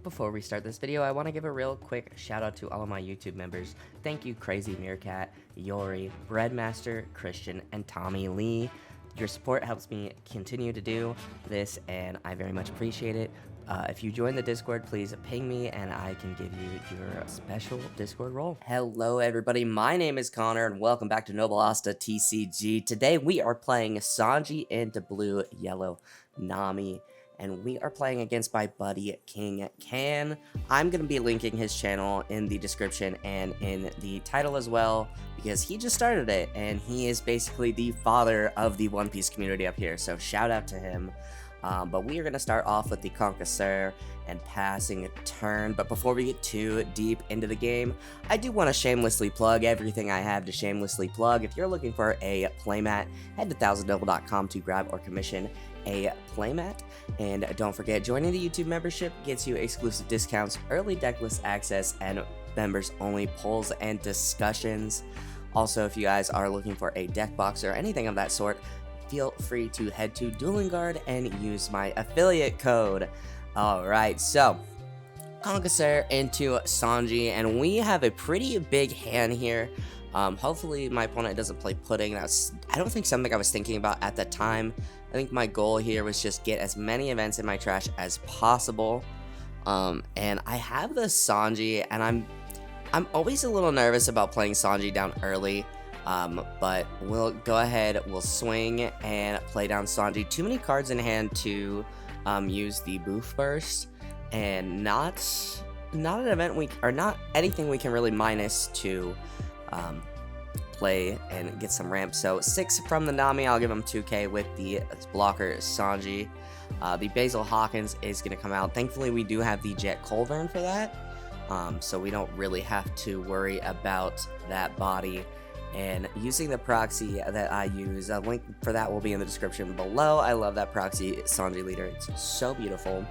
Before we start this video, I want to give a real quick shout out to all of my YouTube members. Thank you Crazy Meerkat, Yori, Breadmaster, Christian, and Tommy Lee. Your support helps me continue to do this, and I very much appreciate it. If you join the Discord, please ping me and I can give you your special Discord role. Hello everybody, my name is Connor and welcome back to Noble Asta TCG. Today we are playing Sanji into Blue Yellow Nami, and we are playing against my buddy King Can. I'm going to be linking his channel in the description and in the title as well, because he just started it and he is basically the father of the One Piece community up here, so shout out to him. But we are going to start off with the Conqueror and passing turn. But before we get too deep into the game, I do want to shamelessly plug everything I have to shamelessly plug. If you're looking for a playmat, head to 1000noble.com to grab or commission a playmat. And don't forget, joining the YouTube membership gets you exclusive discounts, early decklist access, and members only polls and discussions. Also, if you guys are looking for a deck box or anything of that sort, feel free to head to Dueling Guard and use my affiliate code. Alright, so Conqueror into Sanji, and we have a pretty big hand here. Hopefully my opponent doesn't play Pudding. That's, I don't think, something I was thinking about at the time. I think my goal here was just get as many events in my trash as possible. And I have the Sanji, and I'm always a little nervous about playing Sanji down early. But we'll go ahead, we'll swing and play down Sanji. Too many cards in hand to use the Boof Burst, and not an event not anything we can really minus to play and get some ramp. So 6 from the Nami, I'll give him 2k with the blocker Sanji. The Basil Hawkins is going to come out. Thankfully we do have the Jet Clover for that, so we don't really have to worry about that body. And using the proxy that I use, a link for that will be in the description below. I love that proxy Sanji leader, it's so beautiful.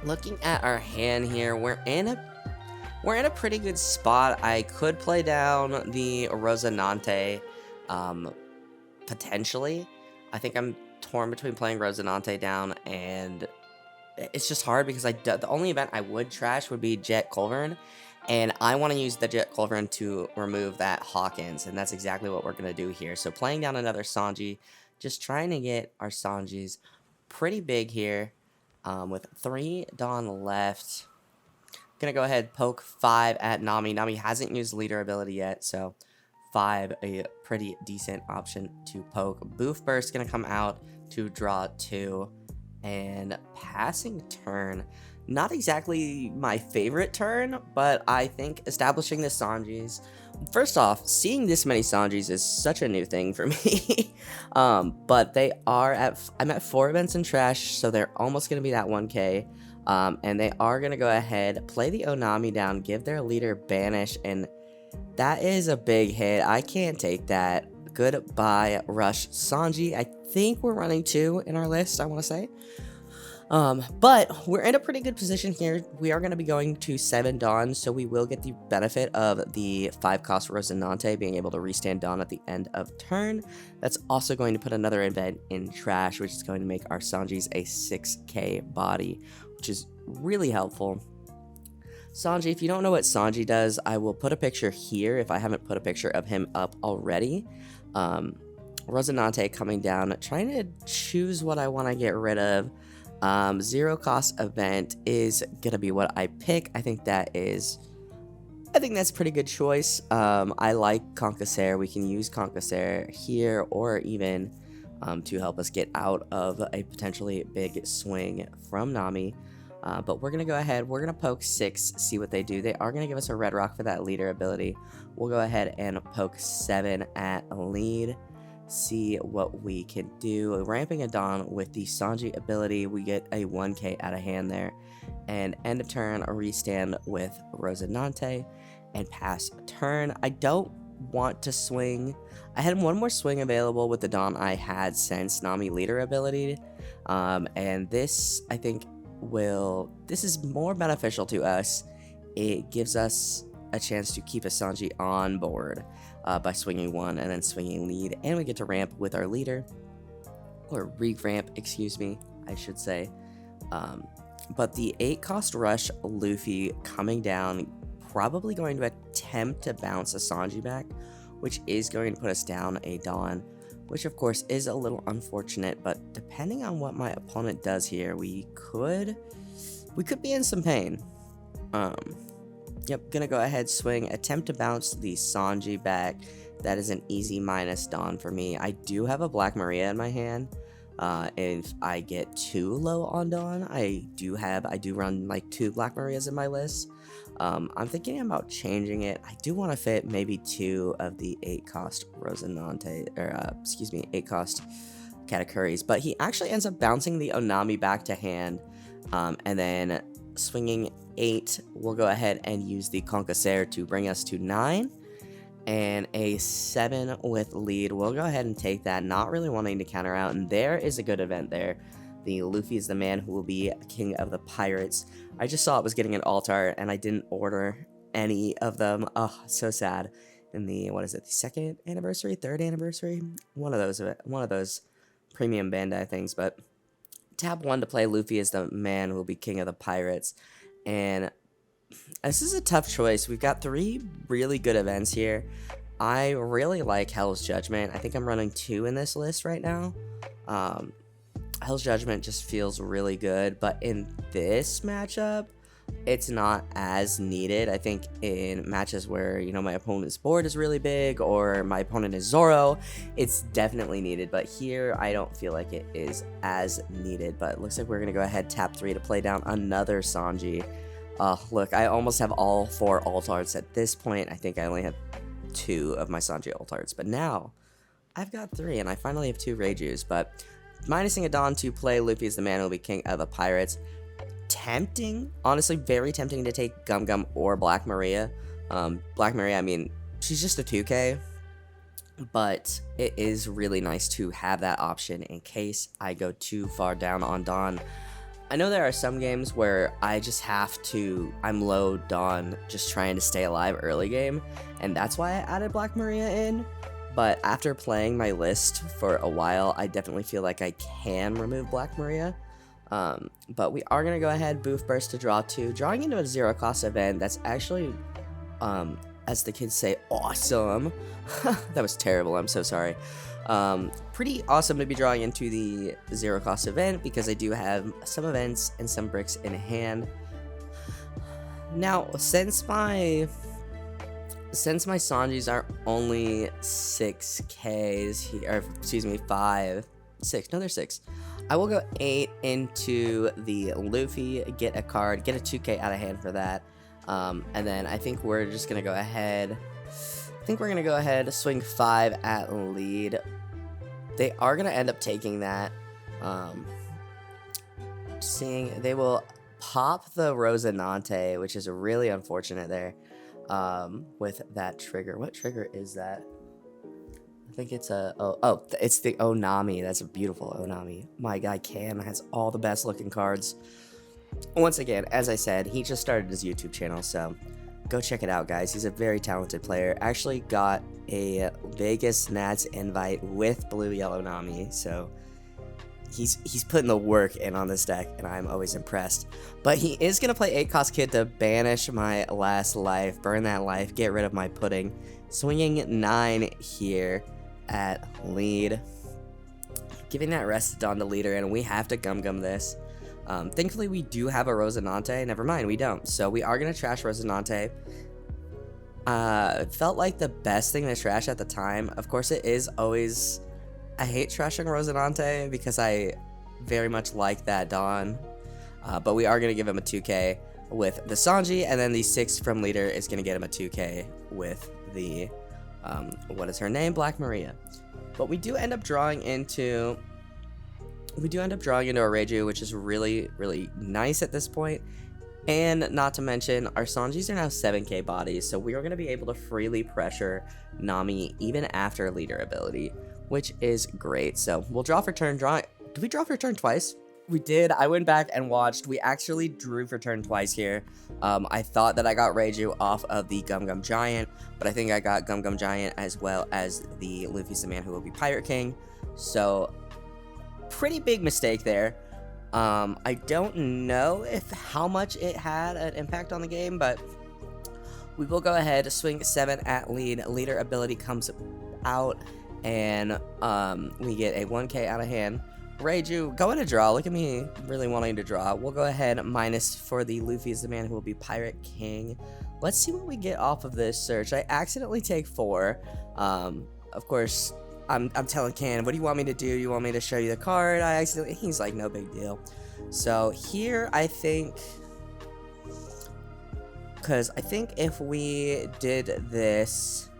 Looking at our hand here, we're in a pretty good spot. I could play down the Rosinante, potentially. I think I'm torn between playing Rosinante down, and it's just hard because the only event I would trash would be Jet Culverin. And I want to use the Jet Culverin to remove that Hawkins, and that's exactly what we're going to do here. So playing down another Sanji, just trying to get our Sanjis pretty big here, with 3 Dawn left. Going to go ahead, poke 5 at Nami. Nami hasn't used leader ability yet, so 5, a pretty decent option to poke. Boof Burst going to come out to draw 2, and passing turn. Not exactly my favorite turn, but I think establishing the Sanjis. First off, seeing this many Sanjis is such a new thing for me. But they are I'm at 4 events in trash, so they're almost going to be that 1k. And they are going to go ahead, play the Onami down, give their leader banish, and that is a big hit. I can't take that. Goodbye, Rush Sanji. I think we're running 2 in our list, I want to say. But we're in a pretty good position here. We are going to be going to 7 Dawn, so we will get the benefit of the 5-cost Rosinante being able to restand Dawn at the end of turn. That's also going to put another event in trash, which is going to make our Sanjis a 6k body, which is really helpful. Sanji, if you don't know what Sanji does, I will put a picture here if I haven't put a picture of him up already. Rosinante coming down, trying to choose what I want to get rid of. 0 cost event is gonna be what I pick. I think that's a pretty good choice. I like Conqueror. We can use Conqueror here, or even to help us get out of a potentially big swing from Nami. But we're gonna go ahead, we're gonna poke 6, see what they do. They are gonna give us a red rock for that leader ability. We'll go ahead and poke 7 at lead, see what we can do. Ramping a Dawn with the Sanji ability, we get a 1k out of hand there, and end of turn a restand with Rosinante and pass turn. I don't want to swing. I had one more swing available with the Dawn I had since Nami leader ability, and this I think this is more beneficial to us. It gives us a chance to keep a Sanji on board by swinging 1 and then swinging lead, and we get to ramp with our leader, or re-ramp, excuse me, I should say. But the 8 cost rush Luffy coming down, probably going to attempt to bounce a Sanji back, which is going to put us down a Dawn, which of course is a little unfortunate, but depending on what my opponent does here, we could be in some pain. Yep, gonna go ahead, swing, attempt to bounce the Sanji back. That is an easy minus Dawn for me. I do have a Black Maria in my hand. If I get too low on Dawn, I do run like 2 Black Marias in my list. I'm thinking about changing it. I do want to fit maybe 2 of the 8 cost Rosinante, or 8 cost Katakuris, but he actually ends up bouncing the Onami back to hand, and then swinging 8, we'll go ahead and use the Conquisere to bring us to 9. And a 7 with lead. We'll go ahead and take that, not really wanting to counter out, and there is a good event there. The Luffy is the man who will be king of the pirates. I just saw it was getting an alt-art, and I didn't order any of them. Oh, so sad. In the, what is it, the 2nd anniversary, 3rd anniversary? One of those premium Bandai things, but tab 1 to play Luffy is the man who will be king of the pirates, and this is a tough choice. We've got 3 really good events here. I really like Hell's Judgment. I think I'm running 2 in this list right now. Hell's Judgment just feels really good, but in this matchup, it's not as needed. I think in matches where, you know, my opponent's board is really big or my opponent is Zoro, it's definitely needed, but here I don't feel like it is as needed. But it looks like we're going to go ahead, tap 3 to play down another Sanji. Look, I almost have all 4 alt-arts at this point. I think I only have 2 of my Sanji alt-arts, but now I've got 3, and I finally have 2 Reijus. But minusing a Dawn to play Luffy is the man who will be king of the pirates. Tempting, honestly, very tempting to take Gum Gum or Black Maria. Black Maria, I mean, she's just a 2K, but it is really nice to have that option in case I go too far down on Dawn. I know there are some games where I just I'm low Dawn, just trying to stay alive early game, and that's why I added Black Maria in, but after playing my list for a while, I definitely feel like I can remove Black Maria. But we are going to go ahead, Boof Burst to draw 2, drawing into a 0 cost event. That's actually, as the kids say, awesome. That was terrible, I'm so sorry. Pretty awesome to be drawing into the 0 cost event because I do have some events and some bricks in hand. Now, since my Sanjis are only 6Ks here, or excuse me, 5, 6, no, they're 6. I will go 8 into the Luffy, get a card, get a 2K out of hand for that. And then I think we're just going to go ahead. Swing 5 at lead. They are going to end up taking that. They will pop the Rosinante, which is really unfortunate there, with that trigger. What trigger is that? I think it's it's the Onami. That's a beautiful Onami. My guy Cam has all the best looking cards. Once again, as I said, he just started his YouTube channel, so go check it out, guys. He's a very talented player. Actually got a Vegas Nats invite with Blue Yellow Nami, so he's putting the work in on this deck, and I'm always impressed. But he is going to play 8 cost Kid to banish my last life, burn that life, get rid of my pudding. Swinging 9 here at lead. Giving that rest on the leader, and we have to Gum this. Thankfully, we do have a Rosinante. Never mind, we don't. So we are going to trash Rosinante. Felt like the best thing to trash at the time. Of course, it is always... I hate trashing Rosinante because I very much like that Dawn. But we are going to give him a 2K with the Sanji, and then the 6 from leader is going to get him a 2K with the... what is her name? Black Maria. But we do end up drawing into... a Reiju, which is really, really nice at this point. And not to mention, our Sanjis are now 7K bodies, so we are going to be able to freely pressure Nami even after leader ability, which is great. So we'll draw for turn. Did we draw for turn twice? We did. I went back and watched. We actually drew for turn twice here. I thought that I got Reiju off of the Gum Giant, but I think I got Gum Giant as well as the Luffy's the man who will be Pirate King. So... pretty big mistake there, I don't know how much it had an impact on the game, but we will go ahead, swing 7 at lead. Leader ability comes out, and we get a 1k out of hand. Reiju, go in a draw. Look at me really wanting to draw. We'll go ahead, minus for the Luffy is the man who will be Pirate King. Let's see what we get off of this search. I accidentally take 4. Of course, I'm telling Ken, what do you want me to do? You want me to show you the card? I accidentally, he's like, no big deal. So here, I think, because I think if we did this,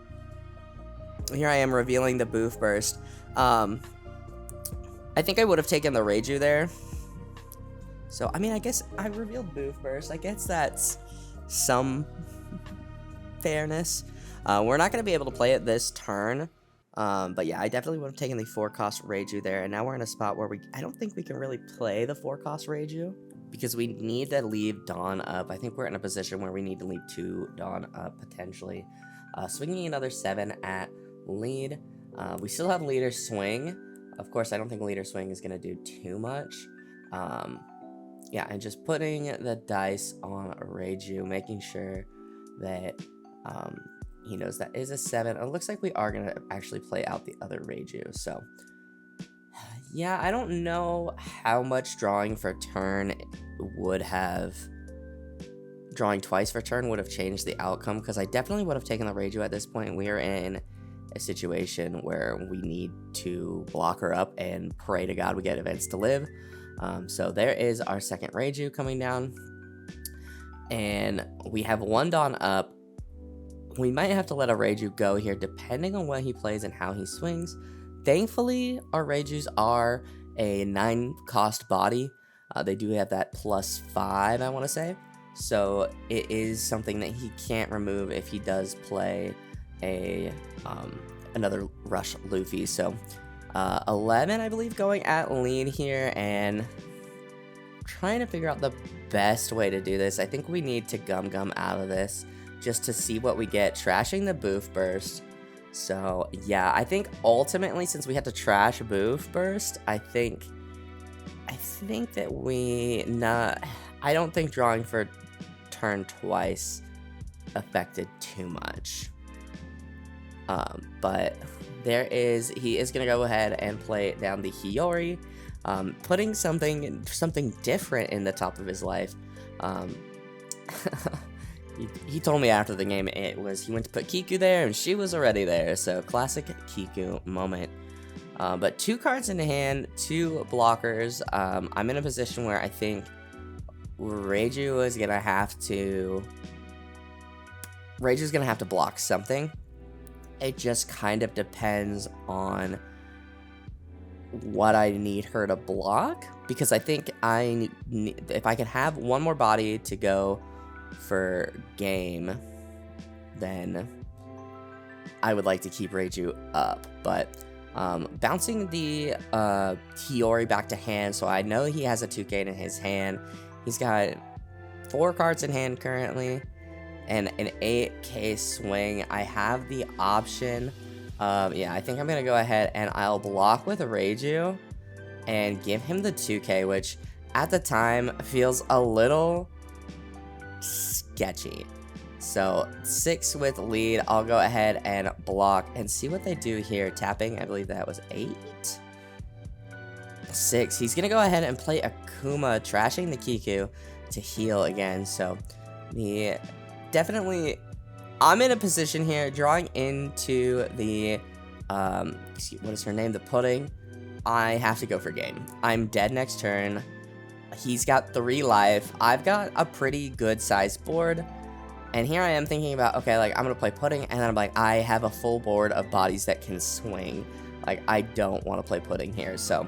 here I am revealing the Boof Burst. I think I would have taken the Reiju there. So, I mean, I guess I revealed Boof Burst. I guess that's some fairness. We're not going to be able to play it this turn. But yeah, I definitely would have taken the 4-cost Reiju there. And now we're in a spot where I don't think we can really play the 4-cost Reiju, because we need to leave Dawn up. I think we're in a position where we need to leave 2 Dawn up, potentially. Swinging another 7 at lead. We still have leader swing. Of course, I don't think leader swing is going to do too much. Yeah, and just putting the dice on Reiju, making sure that he knows that is a 7. It looks like we are going to actually play out the other Reiju. So, yeah, I don't know how much drawing for turn would have... Drawing twice for turn would have changed the outcome, because I definitely would have taken the Reiju at this point. We are in a situation where we need to block her up and pray to God we get events to live. So there is our second Reiju coming down, and we have 1 Dawn up. We might have to let a Reiju go here depending on what he plays and how he swings. Thankfully, our Reijus are a 9-cost body. They do have that +5, I want to say. So it is something that he can't remove if he does play a another Rush Luffy. So 11, I believe, going at lead here, and trying to figure out the best way to do this. I think we need to Gum out of this just to see what we get. Trashing the Boof Burst. So yeah, I think ultimately, since we had to trash Boof Burst, I think that I don't think drawing for turn twice affected too much. But he is gonna go ahead and play down the Hiyori, putting something different in the top of his life. He told me after the game he went to put Kiku there and she was already there, so classic Kiku moment. But 2 cards in hand, 2 blockers. I'm in a position where I think Reiju is gonna have to block something. It just kind of depends on what I need her to block, because I think if I can have 1 more body to go for game, then I would like to keep Reiju up. But bouncing the Hiyori back to hand, so I know he has a 2k in his hand. He's got 4 cards in hand currently, and an 8k swing. I have the option of, yeah, I think I'm gonna go ahead and I'll block with Reiju and give him the 2k, which at the time feels a little sketchy. So 6 with lead, I'll go ahead and block and see what they do here. Tapping, I believe that was 8. 6, he's gonna go ahead and play Akuma, trashing the Kiku to heal again. So I'm in a position here, drawing into the, what is her name? The pudding. I have to go for game. I'm dead next turn. He's got 3 life. I've got a pretty good sized board. And here I am thinking about, okay, like, I'm going to play pudding. And then I'm like, I have a full board of bodies that can swing. Like, I don't want to play pudding here. So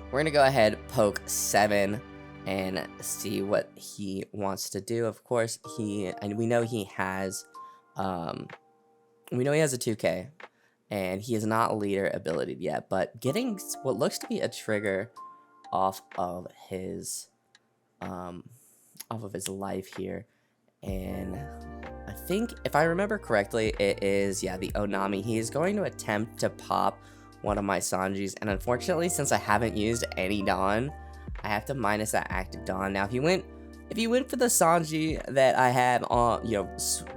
we're going to go ahead, poke 7. And see what he wants to do. Of course, we know he has a 2k, and he is not leader ability yet, but getting what looks to be a trigger off of his life here. And I think, if I remember correctly, it is, yeah, the Onami. He is going to attempt to pop one of my Sanjis, and unfortunately, since I haven't used any Dawn, I have to minus that active Dawn. Now, if you went for the Sanji that I have on,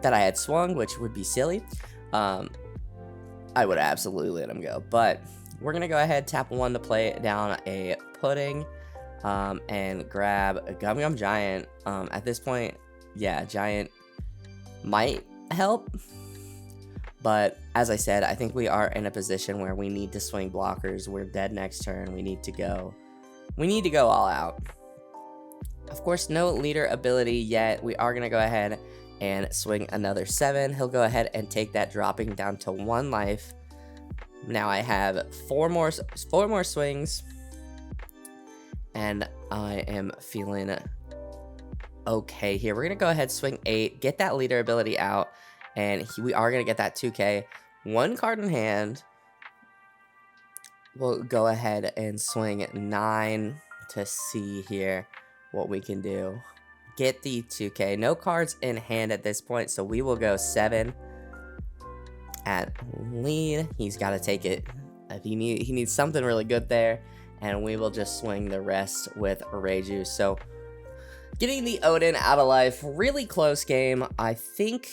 that I had swung, which would be silly, I would absolutely let him go. But we're gonna go ahead, tap 1 to play down a Pudding, and grab a Gum Gum Giant. At this point, yeah, Giant might help. But as I said, I think we are in a position where we need to swing blockers. We're dead next turn. We need to go all out. Of course, no leader ability yet. We are going to go ahead and swing another 7. He'll go ahead and take that, dropping down to 1 life. Now I have 4 more swings. And I am feeling okay here. We're going to go ahead, swing 8, get that leader ability out. And we are going to get that 2K. 1 card in hand. We'll go ahead and swing 9 to see here what we can do. Get the 2K. No cards in hand at this point, so we will go 7 at lead. He's got to take it. He needs something really good there. And we will just swing the rest with Reiju. So getting the Odin out of life. Really close game. I think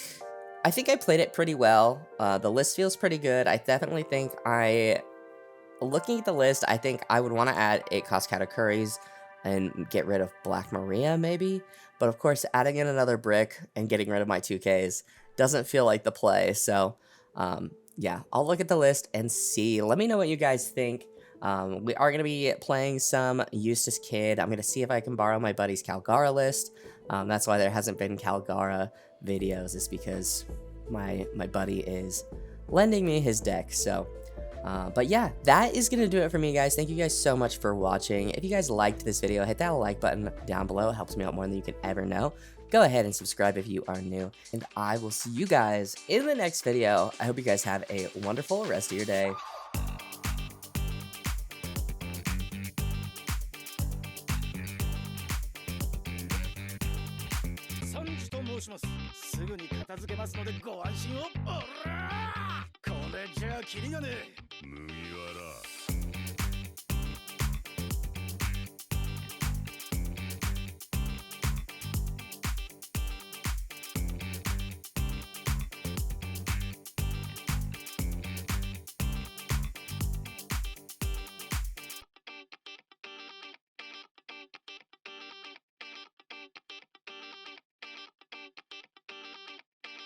I played it pretty well. The list feels pretty good. I definitely think looking at the list, I think I would want to add 8 cost Katakuris and get rid of Black Maria maybe. But of course, adding in another brick and getting rid of my 2Ks doesn't feel like the play. So yeah, I'll look at the list and see. Let me know what you guys think. We are going to be playing some Eustace Kid. I'm going to see if I can borrow my buddy's Calgara list. That's why there hasn't been Calgara videos, is because my buddy is lending me his deck. So but yeah, that is gonna do it for me, guys. Thank you guys so much for watching. If you guys liked this video, hit that like button down below. It helps me out more than you can ever know. Go ahead and subscribe if you are new, and I will see you guys in the next video. I hope you guys have a wonderful rest of your day. Sanji と申します。すぐに片付けますのでご安心を。おらー！これじゃあキリがねえ。無限